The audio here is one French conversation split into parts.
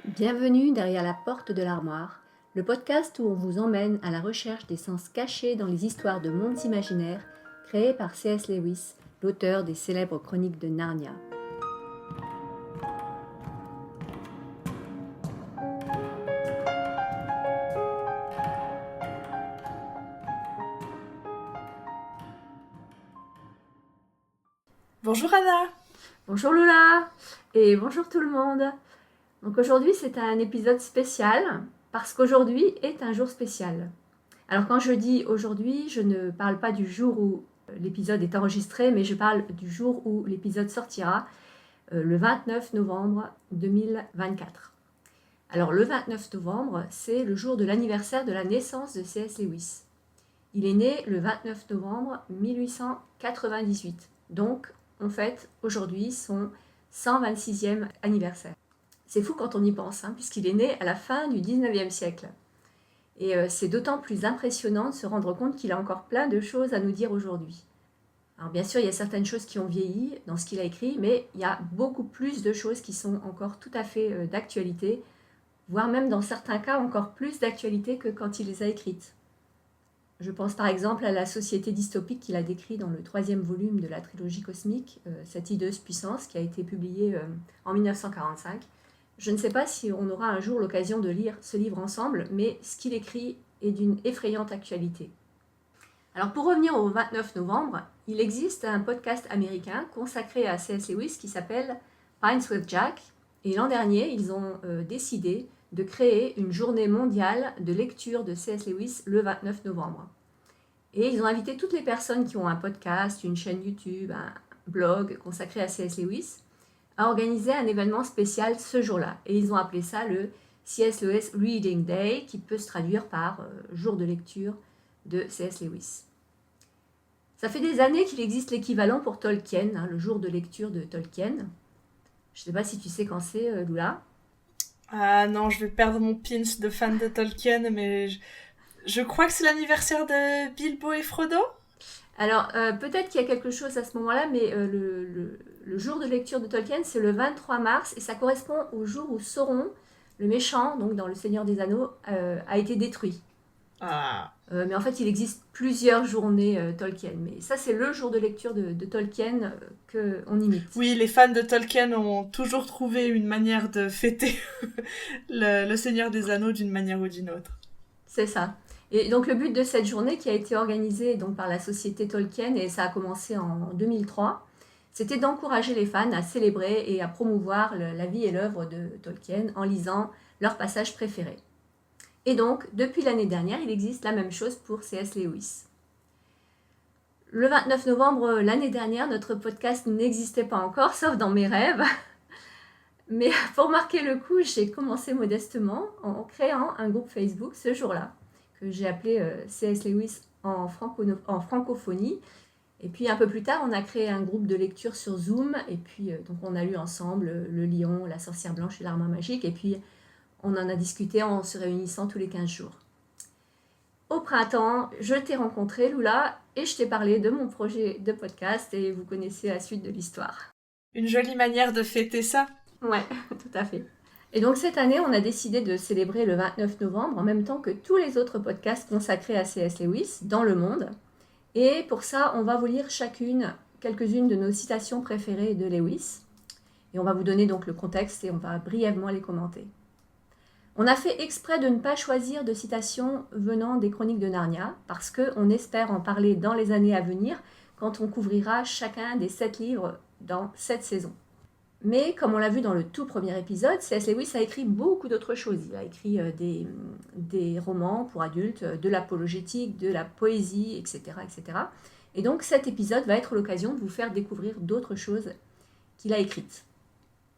Bienvenue derrière la porte de l'armoire, le podcast où on vous emmène à la recherche des sens cachés dans les histoires de mondes imaginaires créées par C.S. Lewis, l'auteur des célèbres chroniques de Narnia. Bonjour Anna. Bonjour Lola et bonjour tout le monde. Donc aujourd'hui c'est un épisode spécial parce qu'aujourd'hui est un jour spécial. Alors quand je dis aujourd'hui, je ne parle pas du jour où l'épisode est enregistré, mais je parle du jour où l'épisode sortira, le 29 novembre 2024. Alors le 29 novembre, c'est le jour de l'anniversaire de la naissance de C.S. Lewis. Il est né le 29 novembre 1898, donc on fête aujourd'hui son 126e anniversaire. C'est fou quand on y pense, puisqu'il est né à la fin du 19e siècle. Et c'est d'autant plus impressionnant de se rendre compte qu'il a encore plein de choses à nous dire aujourd'hui. Alors bien sûr, il y a certaines choses qui ont vieilli dans ce qu'il a écrit, mais il y a beaucoup plus de choses qui sont encore tout à fait d'actualité, voire même dans certains cas encore plus d'actualité que quand il les a écrites. Je pense par exemple à la société dystopique qu'il a décrite dans le 3e volume de la trilogie cosmique, cette hideuse puissance, qui a été publiée en 1945. Je ne sais pas si on aura un jour l'occasion de lire ce livre ensemble, mais ce qu'il écrit est d'une effrayante actualité. Alors pour revenir au 29 novembre, il existe un podcast américain consacré à C.S. Lewis qui s'appelle Pines with Jack, et l'an dernier, ils ont décidé de créer une journée mondiale de lecture de C.S. Lewis le 29 novembre. Et ils ont invité toutes les personnes qui ont un podcast, une chaîne YouTube, un blog consacré à C.S. Lewis à organiser un événement spécial ce jour-là. Et ils ont appelé ça le C.S. Lewis Reading Day, qui peut se traduire par jour de lecture de C.S. Lewis. Ça fait des années qu'il existe l'équivalent pour Tolkien, le jour de lecture de Tolkien. Je ne sais pas si tu sais quand c'est, Lula. Ah non, je vais perdre mon pins de fan de Tolkien, mais je crois que c'est l'anniversaire de Bilbo et Frodo. Alors, peut-être qu'il y a quelque chose à ce moment-là, mais le jour de lecture de Tolkien, c'est le 23 mars, et ça correspond au jour où Sauron, le méchant, donc dans Le Seigneur des Anneaux, a été détruit. Ah. Mais en fait, il existe plusieurs journées Tolkien. Mais ça, c'est le jour de lecture de Tolkien qu'on imite. Oui, les fans de Tolkien ont toujours trouvé une manière de fêter le Seigneur des Anneaux d'une manière ou d'une autre. C'est ça. Et donc, le but de cette journée qui a été organisée donc, par la société Tolkien, et ça a commencé en 2003, c'était d'encourager les fans à célébrer et à promouvoir la vie et l'œuvre de Tolkien en lisant leurs passages préférés. Et donc, depuis l'année dernière, il existe la même chose pour C.S. Lewis. Le 29 novembre l'année dernière, notre podcast n'existait pas encore, sauf dans mes rêves. Mais pour marquer le coup, j'ai commencé modestement en créant un groupe Facebook ce jour-là, que j'ai appelé C.S. Lewis en francophonie. Et puis un peu plus tard, on a créé un groupe de lecture sur Zoom. Et puis donc on a lu ensemble Le Lion, La Sorcière Blanche et l'Armoire Magique. Et puis on en a discuté en se réunissant tous les 15 jours. Au printemps, je t'ai rencontré, Lula, et je t'ai parlé de mon projet de podcast, et vous connaissez la suite de l'histoire. Une jolie manière de fêter ça. Ouais, tout à fait. Et donc cette année, on a décidé de célébrer le 29 novembre en même temps que tous les autres podcasts consacrés à C.S. Lewis dans le monde. Et pour ça, on va vous lire quelques-unes de nos citations préférées de Lewis. Et on va vous donner donc le contexte et on va brièvement les commenter. On a fait exprès de ne pas choisir de citations venant des chroniques de Narnia, parce qu'on espère en parler dans les années à venir, quand on couvrira chacun des 7 livres dans cette saison. Mais comme on l'a vu dans le tout premier épisode, C.S. Lewis a écrit beaucoup d'autres choses. Il a écrit des romans pour adultes, de l'apologétique, de la poésie, etc., etc. Et donc cet épisode va être l'occasion de vous faire découvrir d'autres choses qu'il a écrites.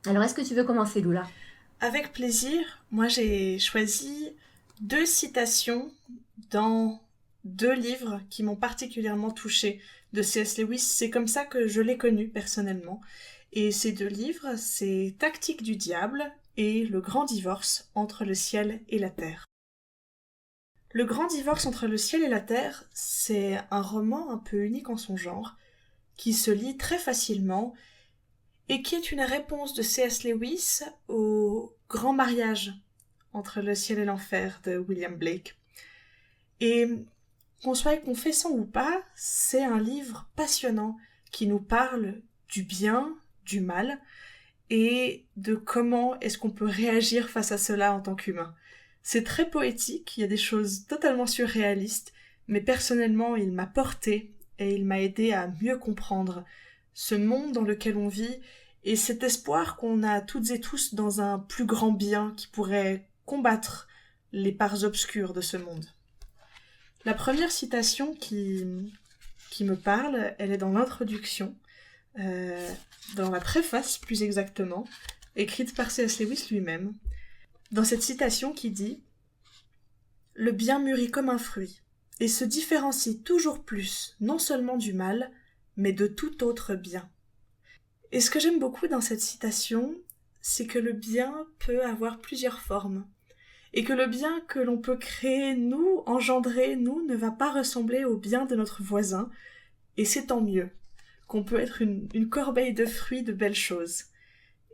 Alors est-ce que tu veux commencer, Lula ? Avec plaisir. Moi, j'ai choisi 2 citations dans 2 livres qui m'ont particulièrement touchée de C.S. Lewis. C'est comme ça que je l'ai connu personnellement. Et ces 2 livres, c'est Tactique du diable et Le grand divorce entre le ciel et la terre. Le grand divorce entre le ciel et la terre, c'est un roman un peu unique en son genre, qui se lit très facilement et qui est une réponse de C.S. Lewis au grand mariage entre le ciel et l'enfer de William Blake. Et qu'on soit confessant ou pas, c'est un livre passionnant qui nous parle du bien, du mal, et de comment est-ce qu'on peut réagir face à cela en tant qu'humain. C'est très poétique, il y a des choses totalement surréalistes, mais personnellement, il m'a porté et il m'a aidé à mieux comprendre ce monde dans lequel on vit et cet espoir qu'on a toutes et tous dans un plus grand bien qui pourrait combattre les parts obscures de ce monde. La première citation qui me parle, elle est dans l'introduction, dans la préface plus exactement, écrite par C.S. Lewis lui-même, dans cette citation qui dit « Le bien mûrit comme un fruit, et se différencie toujours plus, non seulement du mal, mais de tout autre bien. » Et ce que j'aime beaucoup dans cette citation, c'est que le bien peut avoir plusieurs formes, et que le bien que l'on peut créer, nous, engendrer, nous, ne va pas ressembler au bien de notre voisin, et c'est tant mieux, qu'on peut être une corbeille de fruits de belles choses.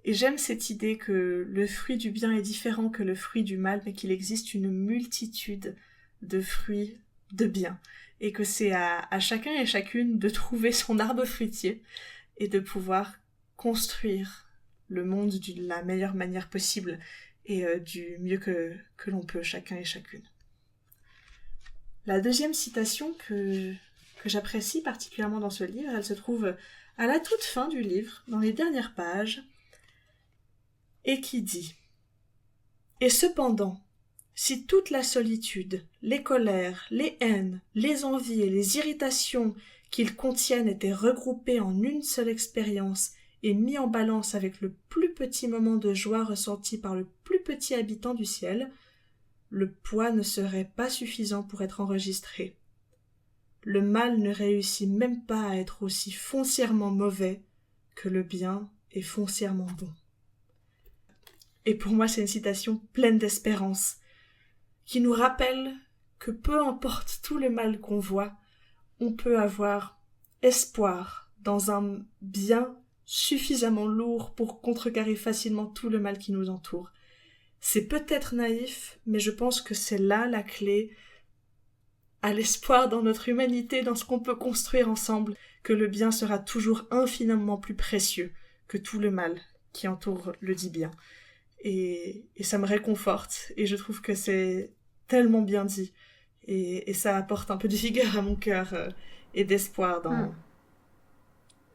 Et j'aime cette idée que le fruit du bien est différent que le fruit du mal, mais qu'il existe une multitude de fruits de bien, et que c'est à chacun et chacune de trouver son arbre fruitier, et de pouvoir construire le monde de la meilleure manière possible, et du mieux que l'on peut, chacun et chacune. La deuxième citation que j'apprécie particulièrement dans ce livre, elle se trouve à la toute fin du livre, dans les dernières pages, et qui dit « Et cependant, si toute la solitude, les colères, les haines, les envies et les irritations qu'ils contiennent étaient regroupées en une seule expérience et mis en balance avec le plus petit moment de joie ressenti par le plus petit habitant du ciel, le poids ne serait pas suffisant pour être enregistré. Le mal ne réussit même pas à être aussi foncièrement mauvais que le bien est foncièrement bon. » Et pour moi, c'est une citation pleine d'espérance, qui nous rappelle que peu importe tout le mal qu'on voit, on peut avoir espoir dans un bien suffisamment lourd pour contrecarrer facilement tout le mal qui nous entoure. C'est peut-être naïf, mais je pense que c'est là la clé à l'espoir dans notre humanité, dans ce qu'on peut construire ensemble, que le bien sera toujours infiniment plus précieux que tout le mal qui entoure le dit bien. Et ça me réconforte, et je trouve que c'est tellement bien dit, et ça apporte un peu de vigueur à mon cœur et d'espoir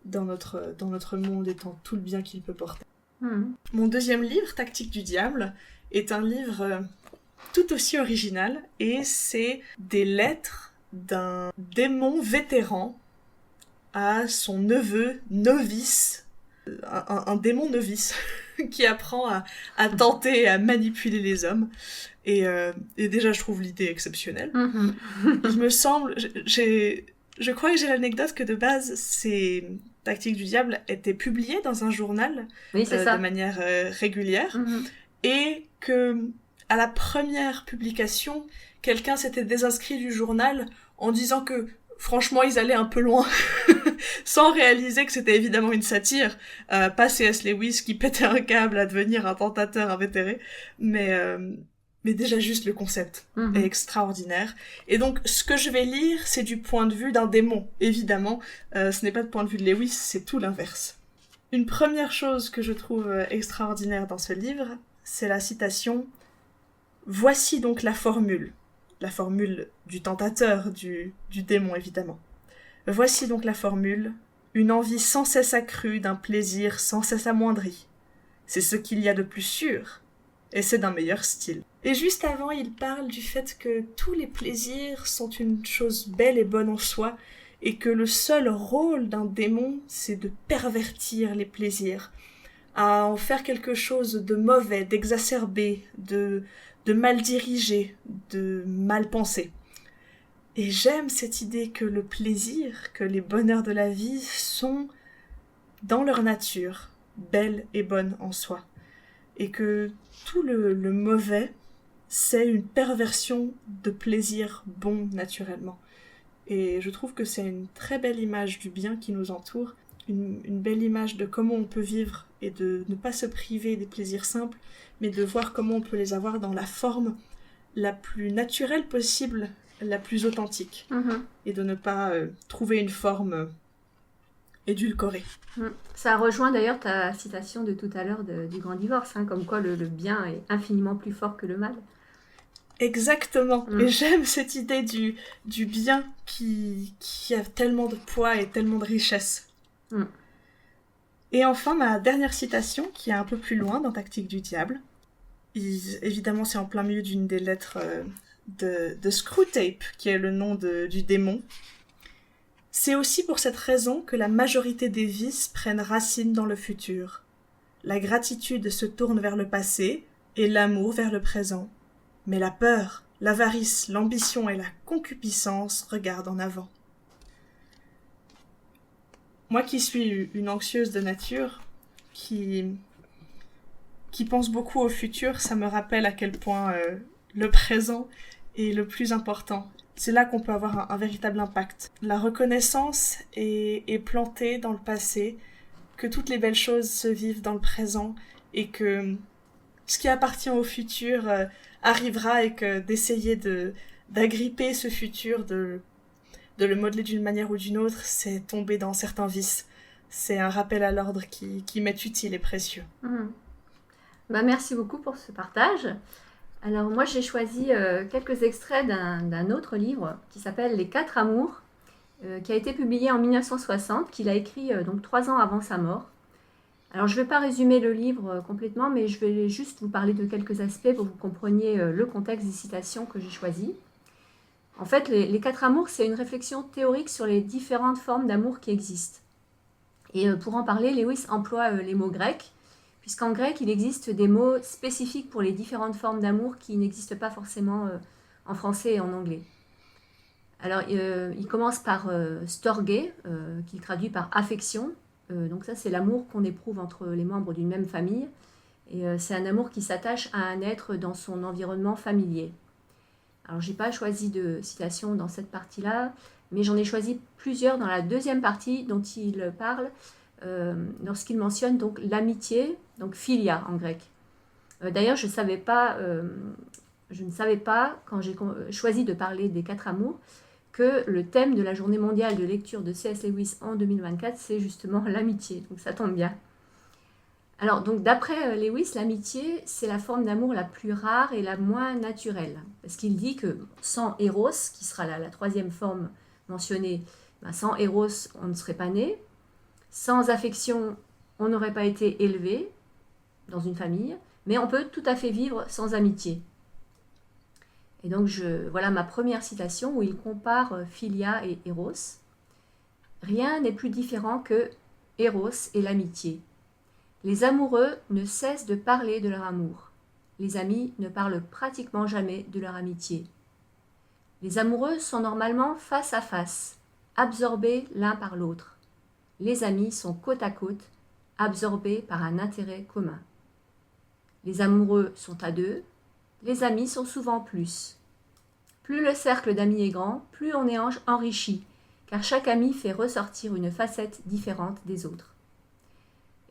dans notre monde et dans tout le bien qu'il peut porter. Mon deuxième livre, Tactique du diable, est un livre tout aussi original, et c'est des lettres d'un démon vétéran à son neveu novice, un démon novice qui apprend à tenter et à manipuler les hommes. Et déjà, je trouve l'idée exceptionnelle. Il me semble... Je crois que j'ai l'anecdote que de base, ces Tactiques du diable étaient publiées dans un journal de manière régulière. Et que, à la première publication, quelqu'un s'était désinscrit du journal en disant que franchement, ils allaient un peu loin, sans réaliser que c'était évidemment une satire, pas C.S. Lewis qui pétait un câble à devenir un tentateur invétéré, mais déjà juste le concept est extraordinaire. Et donc, ce que je vais lire, c'est du point de vue d'un démon, évidemment. Ce n'est pas le point de vue de Lewis, c'est tout l'inverse. Une première chose que je trouve extraordinaire dans ce livre, c'est la citation « Voici donc la formule du tentateur, du démon évidemment. Voici donc la formule, une envie sans cesse accrue d'un plaisir sans cesse amoindri. C'est ce qu'il y a de plus sûr, et c'est d'un meilleur style. » Et juste avant, il parle du fait que tous les plaisirs sont une chose belle et bonne en soi, et que le seul rôle d'un démon, c'est de pervertir les plaisirs, à en faire quelque chose de mauvais, d'exacerbé, de mal dirigé, de mal pensé. Et j'aime cette idée que le plaisir, que les bonheurs de la vie sont, dans leur nature, belles et bonnes en soi. Et que tout le mauvais, c'est une perversion de plaisir bon naturellement. Et je trouve que c'est une très belle image du bien qui nous entoure, une belle image de comment on peut vivre et de ne pas se priver des plaisirs simples, mais de voir comment on peut les avoir dans la forme la plus naturelle possible, la plus authentique, et de ne pas trouver une forme édulcorée. Ça rejoint d'ailleurs ta citation de tout à l'heure du grand divorce, comme quoi le bien est infiniment plus fort que le mal. Exactement. Et j'aime cette idée du bien qui a tellement de poids et tellement de richesse. Et enfin, ma dernière citation, qui est un peu plus loin dans Tactique du diable. Évidemment, c'est en plein milieu d'une des lettres de Screwtape, qui est le nom du démon. C'est aussi pour cette raison que la majorité des vices prennent racine dans le futur. La gratitude se tourne vers le passé et l'amour vers le présent. Mais la peur, l'avarice, l'ambition et la concupiscence regardent en avant. Moi qui suis une anxieuse de nature, qui pense beaucoup au futur, ça me rappelle à quel point le présent est le plus important. C'est là qu'on peut avoir un véritable impact. La reconnaissance est plantée dans le passé, que toutes les belles choses se vivent dans le présent et que ce qui appartient au futur arrivera et que d'essayer d'agripper ce futur, de le modeler d'une manière ou d'une autre, c'est tomber dans certains vices. C'est un rappel à l'ordre qui m'est utile et précieux. Merci beaucoup pour ce partage. Alors moi j'ai choisi quelques extraits d'un autre livre qui s'appelle Les 4 amours, qui a été publié en 1960, qu'il a écrit donc 3 ans avant sa mort. Alors je ne vais pas résumer le livre complètement, mais je vais juste vous parler de quelques aspects pour que vous compreniez le contexte des citations que j'ai choisies. En fait, les 4 amours, c'est une réflexion théorique sur les différentes formes d'amour qui existent. Et pour en parler, Lewis emploie les mots grecs, puisqu'en grec, il existe des mots spécifiques pour les différentes formes d'amour qui n'existent pas forcément en français et en anglais. Alors, il commence par storge, qu'il traduit par affection. Donc ça, c'est l'amour qu'on éprouve entre les membres d'une même famille. Et c'est un amour qui s'attache à un être dans son environnement familier. Alors, je n'ai pas choisi de citation dans cette partie-là, mais j'en ai choisi plusieurs dans la deuxième partie dont il parle lorsqu'il mentionne donc l'amitié, donc philia en grec. D'ailleurs, je ne savais pas, quand j'ai choisi de parler des 4 amours, que le thème de la journée mondiale de lecture de C.S. Lewis en 2024, c'est justement l'amitié. Donc ça tombe bien. Alors, donc d'après Lewis, l'amitié, c'est la forme d'amour la plus rare et la moins naturelle. Parce qu'il dit que sans Eros, qui sera la 3e forme mentionnée, sans Eros, on ne serait pas né. Sans affection, on n'aurait pas été élevé dans une famille. Mais on peut tout à fait vivre sans amitié. Et donc, voilà ma première citation où il compare philia et Eros. Rien n'est plus différent que Eros et l'amitié. Les amoureux ne cessent de parler de leur amour. Les amis ne parlent pratiquement jamais de leur amitié. Les amoureux sont normalement face à face, absorbés l'un par l'autre. Les amis sont côte à côte, absorbés par un intérêt commun. Les amoureux sont à 2, les amis sont souvent plus. Plus le cercle d'amis est grand, plus on est enrichi, car chaque ami fait ressortir une facette différente des autres.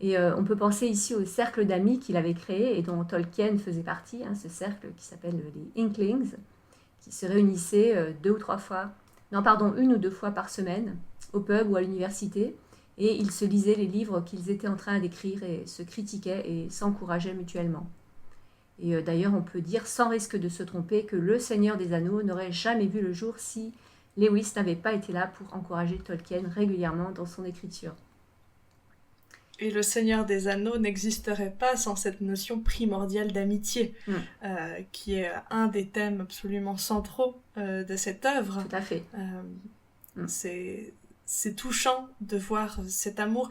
Et on peut penser ici au cercle d'amis qu'il avait créé et dont Tolkien faisait partie, ce cercle qui s'appelle les Inklings, qui se réunissaient 1 ou 2 fois par semaine, au pub ou à l'université, et ils se lisaient les livres qu'ils étaient en train d'écrire et se critiquaient et s'encourageaient mutuellement. Et d'ailleurs, on peut dire, sans risque de se tromper, que Le Seigneur des Anneaux n'aurait jamais vu le jour si Lewis n'avait pas été là pour encourager Tolkien régulièrement dans son écriture. Et Le Seigneur des Anneaux n'existerait pas sans cette notion primordiale d'amitié, qui est un des thèmes absolument centraux de cette œuvre. Tout à fait. C'est touchant de voir cet amour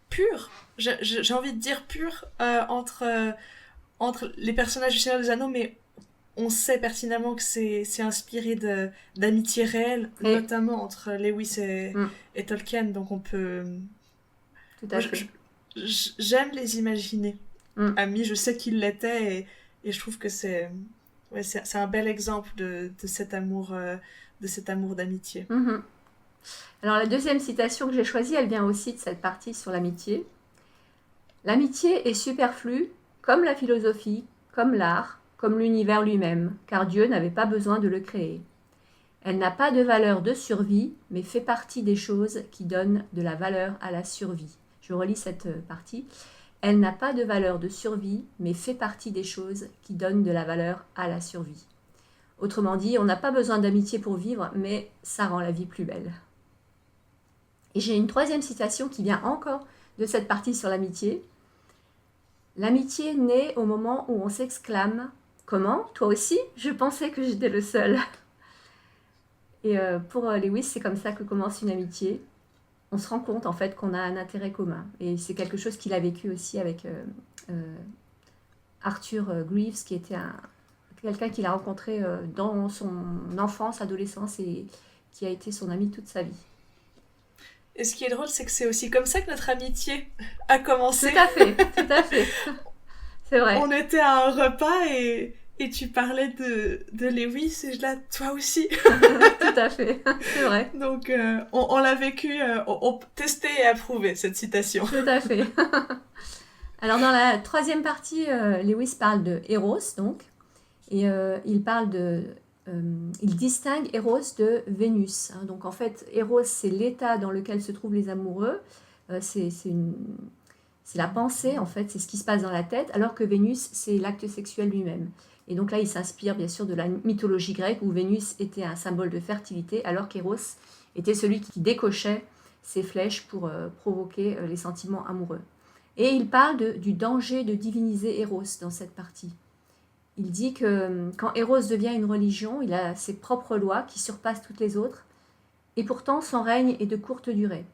pur, j'ai envie de dire pur, entre les personnages du Seigneur des Anneaux, mais on sait pertinemment que c'est inspiré d'amitié réelle, notamment entre Lewis et Tolkien, donc on peut... Tout à fait. J'aime les imaginer amis, je sais qu'ils l'étaient et je trouve que c'est Ouais, c'est un bel exemple de cet amour d'amitié. Mhm. Alors la deuxième citation que j'ai choisie, elle vient aussi de cette partie sur l'amitié. L'amitié est superflue, comme la philosophie, comme l'art, comme l'univers lui-même, car Dieu n'avait pas besoin de le créer. Elle n'a pas de valeur de survie, mais fait partie des choses qui donnent de la valeur à la survie. Je relis cette partie. Elle n'a pas de valeur de survie, mais fait partie des choses qui donnent de la valeur à la survie. Autrement dit, on n'a pas besoin d'amitié pour vivre, mais ça rend la vie plus belle. Et j'ai une troisième citation qui vient encore de cette partie sur l'amitié. L'amitié naît au moment où on s'exclame « Comment? Toi aussi? Je pensais que j'étais le seul !» Et pour Lewis, c'est comme ça que commence une amitié. On se rend compte en fait qu'on a un intérêt commun. Et c'est quelque chose qu'il a vécu aussi avec Arthur Greaves, qui était quelqu'un qu'il a rencontré dans son enfance, adolescence, et qui a été son ami toute sa vie. Et ce qui est drôle, c'est que c'est aussi comme ça que notre amitié a commencé. Tout à fait, tout à fait. C'est vrai. On était à un repas et tu parlais de Lewis et je là, toi aussi. Tout à fait, c'est vrai. Donc on l'a vécu, on testait et approuvé cette citation. Tout à fait. Alors dans la troisième partie, Lewis parle de Eros, donc, et il distingue Eros de Vénus. Hein. Donc en fait, Eros, c'est l'état dans lequel se trouvent les amoureux. C'est la pensée, en fait, c'est ce qui se passe dans la tête, alors que Vénus, c'est l'acte sexuel lui-même. Et donc là, il s'inspire bien sûr de la mythologie grecque où Vénus était un symbole de fertilité, alors qu'Eros était celui qui décochait ses flèches pour provoquer les sentiments amoureux. Et il parle du danger de diviniser Eros dans cette partie. Il dit que quand Eros devient une religion, il a ses propres lois qui surpassent toutes les autres, et pourtant son règne est de courte durée.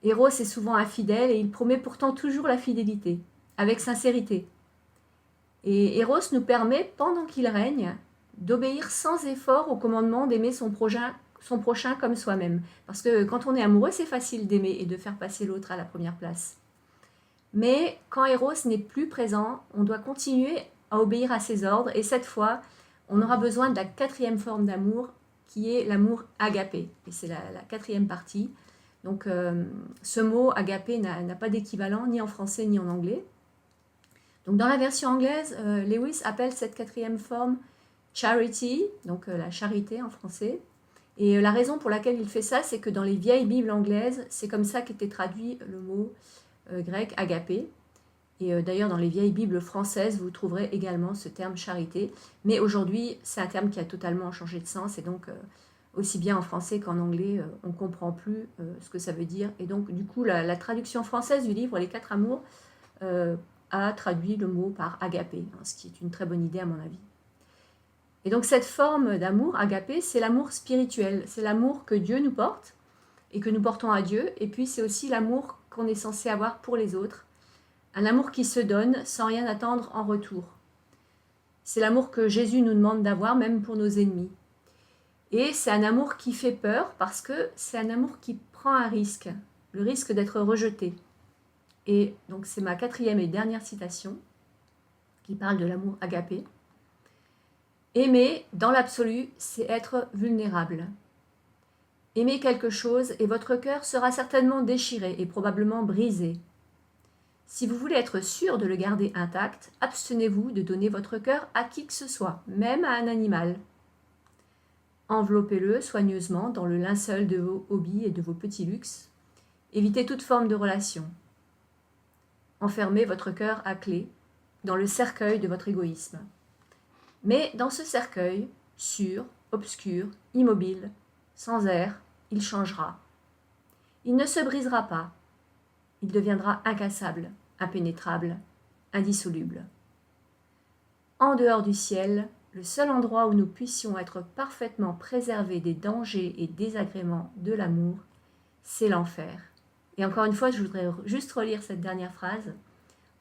Eros est souvent infidèle et il promet pourtant toujours la fidélité, avec sincérité. Et Eros nous permet, pendant qu'il règne, d'obéir sans effort au commandement d'aimer son prochain comme soi-même. Parce que quand on est amoureux, c'est facile d'aimer et de faire passer l'autre à la première place. Mais quand Eros n'est plus présent, on doit continuer à obéir à ses ordres et cette fois, on aura besoin de la quatrième forme d'amour qui est l'amour agapé. Et c'est la quatrième partie. Donc ce mot agapé n'a pas d'équivalent ni en français ni en anglais. Donc dans la version anglaise, Lewis appelle cette quatrième forme charity, donc la charité en français. Et la raison pour laquelle il fait ça, c'est que dans les vieilles Bibles anglaises, c'est comme ça qu'était traduit le mot grec agapé. Et d'ailleurs, dans les vieilles Bibles françaises, vous trouverez également ce terme charité. Mais aujourd'hui, c'est un terme qui a totalement changé de sens. Et donc, aussi bien en français qu'en anglais, on ne comprend plus ce que ça veut dire. Et donc, du coup, la traduction française du livre Les Quatre Amours a traduit le mot par agapé, hein, ce qui est une très bonne idée à mon avis. Et donc, cette forme d'amour, agapé, c'est l'amour spirituel. C'est l'amour que Dieu nous porte et que nous portons à Dieu. Et puis, c'est aussi l'amour qu'on est censé avoir pour les autres. Un amour qui se donne sans rien attendre en retour. C'est l'amour que Jésus nous demande d'avoir, même pour nos ennemis. Et c'est un amour qui fait peur parce que c'est un amour qui prend un risque, le risque d'être rejeté. Et donc c'est ma quatrième et dernière citation qui parle de l'amour agapé. Aimer, dans l'absolu, c'est être vulnérable. Aimer quelque chose et votre cœur sera certainement déchiré et probablement brisé. Si vous voulez être sûr de le garder intact, abstenez-vous de donner votre cœur à qui que ce soit, même à un animal. Enveloppez-le soigneusement dans le linceul de vos hobbies et de vos petits luxes. Évitez toute forme de relation. Enfermez votre cœur à clé dans le cercueil de votre égoïsme. Mais dans ce cercueil, sûr, obscur, immobile, sans air, il changera. Il ne se brisera pas. Il deviendra incassable, impénétrable, indissoluble. En dehors du ciel, le seul endroit où nous puissions être parfaitement préservés des dangers et désagréments de l'amour, c'est l'enfer. Et encore une fois, je voudrais juste relire cette dernière phrase.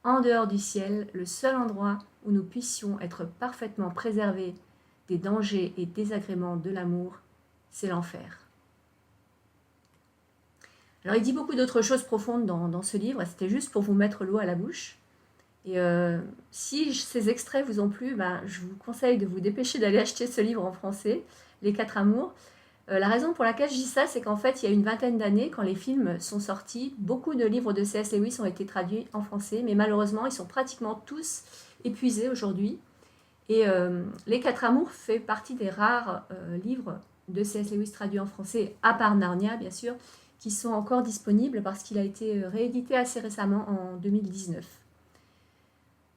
En dehors du ciel, le seul endroit où nous puissions être parfaitement préservés des dangers et désagréments de l'amour, c'est l'enfer. Alors il dit beaucoup d'autres choses profondes dans ce livre, c'était juste pour vous mettre l'eau à la bouche. Et si ces extraits vous ont plu, je vous conseille de vous dépêcher d'aller acheter ce livre en français, Les 4 amours. La raison pour laquelle je dis ça, c'est qu'en fait, il y a une vingtaine d'années, quand les films sont sortis, beaucoup de livres de C.S. Lewis ont été traduits en français, mais malheureusement, ils sont pratiquement tous épuisés aujourd'hui. Et Les 4 amours fait partie des rares livres de C.S. Lewis traduits en français, à part Narnia, bien sûr, qui sont encore disponibles parce qu'il a été réédité assez récemment en 2019.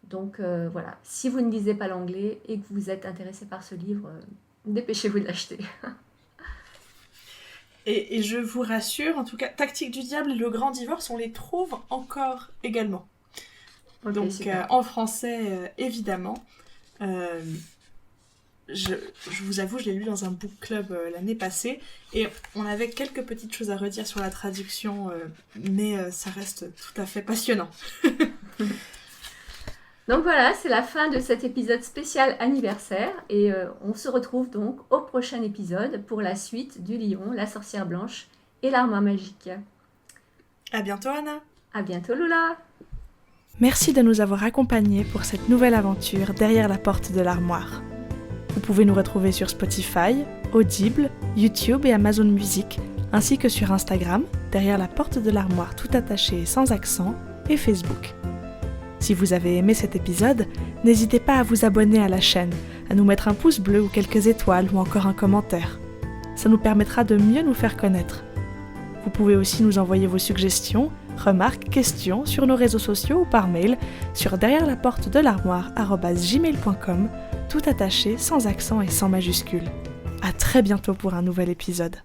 Donc voilà, si vous ne lisez pas l'anglais et que vous êtes intéressé par ce livre, dépêchez-vous de l'acheter. Et je vous rassure, en tout cas, Tactique du diable et Le Grand Divorce, on les trouve encore également. Okay, donc en français, évidemment. Je vous avoue, je l'ai lu dans un book club l'année passée, et on avait quelques petites choses à redire sur la traduction, mais ça reste tout à fait passionnant. Donc voilà, c'est la fin de cet épisode spécial anniversaire, et on se retrouve donc au prochain épisode pour la suite du Lion, la sorcière blanche et l'armoire magique. À bientôt Anna. À bientôt Lola. Merci de nous avoir accompagnés pour cette nouvelle aventure derrière la porte de l'armoire. Vous pouvez nous retrouver sur Spotify, Audible, YouTube et Amazon Music, ainsi que sur Instagram, derrière la porte de l'armoire tout attaché sans accent, et Facebook. Si vous avez aimé cet épisode, n'hésitez pas à vous abonner à la chaîne, à nous mettre un pouce bleu ou quelques étoiles ou encore un commentaire. Ça nous permettra de mieux nous faire connaître. Vous pouvez aussi nous envoyer vos suggestions, remarques, questions sur nos réseaux sociaux ou par mail sur derrière-la-porte-de-l'armoire@gmail.com, tout attaché sans accent et sans majuscule. À très bientôt pour un nouvel épisode.